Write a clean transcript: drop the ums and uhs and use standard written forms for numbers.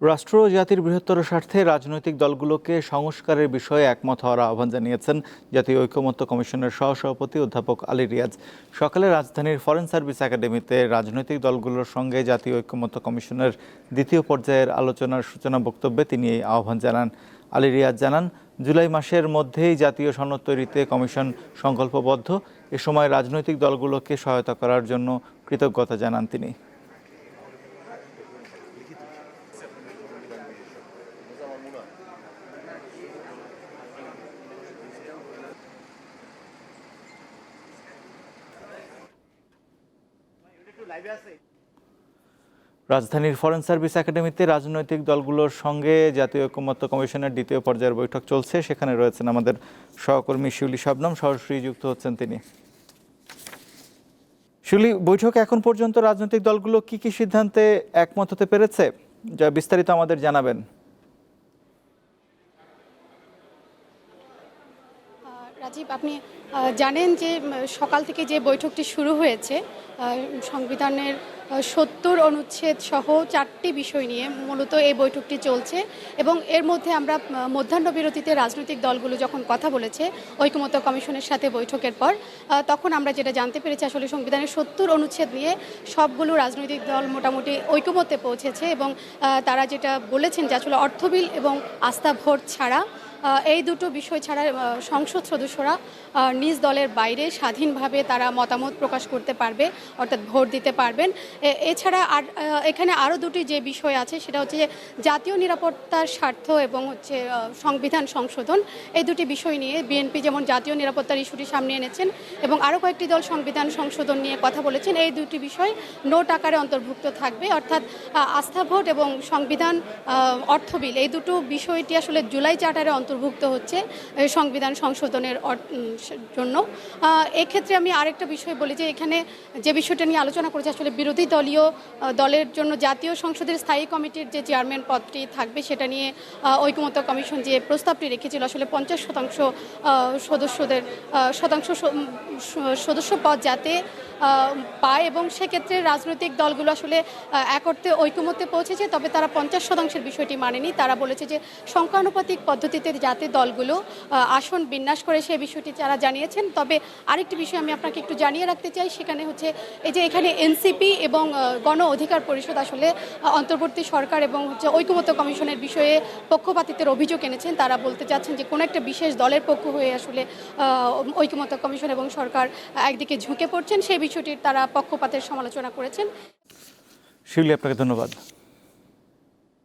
রাষ্ট্র ও জাতির বৃহত্তর স্বার্থে রাজনৈতিক দলগুলোকে সংস্কারের বিষয়ে একমত হওয়ার আহ্বান জানিয়েছেন জাতীয় ঐকমত্য কমিশনের সহসভাপতি অধ্যাপক আলী রিয়াজ। সকালে রাজধানীর ফরেন সার্ভিস একাডেমিতে রাজনৈতিক দলগুলোর সঙ্গে জাতীয় ঐকমত্য কমিশনের দ্বিতীয় পর্যায়ের আলোচনার সূচনা বক্তব্যে তিনি এই আহ্বান জানান। আলী রিয়াজ জানান, জুলাই মাসের মধ্যেই জাতীয় সনদ তৈরিতে কমিশন সংকল্পবদ্ধ। এ সময় রাজনৈতিক দলগুলোকে সহায়তা করার জন্য কৃতজ্ঞতা জানান তিনি। রাজধানীর ফরেন সার্ভিস একাডেমিতে রাজনৈতিক দলগুলোর সঙ্গে জাতীয় ঐকমত্য কমিশনের দ্বিতীয় পর্যায়ের বৈঠক চলছে। সেখানে রয়েছেন আমাদের সহকর্মী শিউলি শবনম, সরাসরি যুক্ত হচ্ছেন তিনি। শিউলি, বৈঠকে এখন পর্যন্ত রাজনৈতিক দলগুলো কি কি সিদ্ধান্তে একমত হতে পেরেছে, যা বিস্তারিত আমাদের জানাবেন? রাজীব, আপনি জানেন যে সকাল থেকে যে বৈঠকটি শুরু হয়েছে সংবিধানের ৭০ অনুচ্ছেদ সহ ৪টি বিষয় নিয়ে মূলত এই বৈঠকটি চলছে। এবং এর মধ্যে আমরা মধ্যাহ্ন বিরতিতে রাজনৈতিক দলগুলো যখন কথা বলেছে ঐকমত্য কমিশনের সাথে বৈঠকের পর, তখন আমরা যেটা জানতে পেরেছি আসলে সংবিধানের ৭০ অনুচ্ছেদ নিয়ে সবগুলো রাজনৈতিক দল মোটামুটি ঐকমত্যে পৌঁছেছে। এবং তারা যেটা বলেছেন যে আসলে অর্থ বিল এবং আস্থা ভোট ছাড়া, এই দুটো বিষয় ছাড়া সংসদ সদস্যরা নিজ দলের বাইরে স্বাধীনভাবে তারা মতামত প্রকাশ করতে পারবে, অর্থাৎ ভোট দিতে পারবেন। এছাড়া আর এখানে আরও দুটি যে বিষয় আছে সেটা হচ্ছে যে জাতীয় নিরাপত্তার স্বার্থ এবং হচ্ছে সংবিধান সংশোধন। এই দুটি বিষয় নিয়ে বিএনপি যেমন জাতীয় নিরাপত্তার ইস্যুটি সামনে এনেছেন এবং আরও কয়েকটি দল সংবিধান সংশোধন নিয়ে কথা বলেছেন। এই দুটি বিষয় নোট আকারে অন্তর্ভুক্ত থাকবে, অর্থাৎ আস্থা ভোট এবং সংবিধান অর্থ বিল, এই দুটো বিষয়টি আসলে জুলাই চার্টারে অন্তর্ভুক্ত হচ্ছে সংবিধান সংশোধনের জন্য। এক্ষেত্রে আমি আরেকটা বিষয় বলি যে এখানে যে বিষয়টা নিয়ে আলোচনা করেছে আসলে বিরোধী দলের জন্য জাতীয় সংসদের স্থায়ী কমিটির যে চেয়ারম্যান পদটি থাকবে সেটা নিয়ে ঐকমত্য কমিশন যে প্রস্তাবটি রেখেছিল আসলে 50% সদস্য পদ যাতে পায়, এবং সেক্ষেত্রে রাজনৈতিক দলগুলো আসলে এক অর্থে ঐকমত্যে পৌঁছেছে, তবে তারা 50% বিষয়টি মানেনি। তারা বলেছে যে সংখ্যানুপাতিক পদ্ধতিতে যাতে দলগুলো আসন বিন্যাস করে সে বিষয়টি তারা জানিয়েছেন। তবে আরেকটি বিষয় আমি আপনাকে একটু জানিয়ে রাখতে চাই, সেখানে হচ্ছে এই যে এখানে এনসিপি এবং গণ অধিকার পরিষদ আসলে অন্তর্বর্তী সরকার এবং হচ্ছে ঐকমত্য কমিশনের বিষয়ে পক্ষপাতিত্বের অভিযোগ এনেছেন। তারা বলতে চাচ্ছেন যে কোনো একটা বিশেষ দলের পক্ষ হয়ে আসলে ঐকমত্য কমিশন এবং সরকার একদিকে ঝুঁকে পড়ছেন, সেই বিষয়টির তারা পক্ষপাতের সমালোচনা করেছেন। শিউলি, আপনাকে ধন্যবাদ।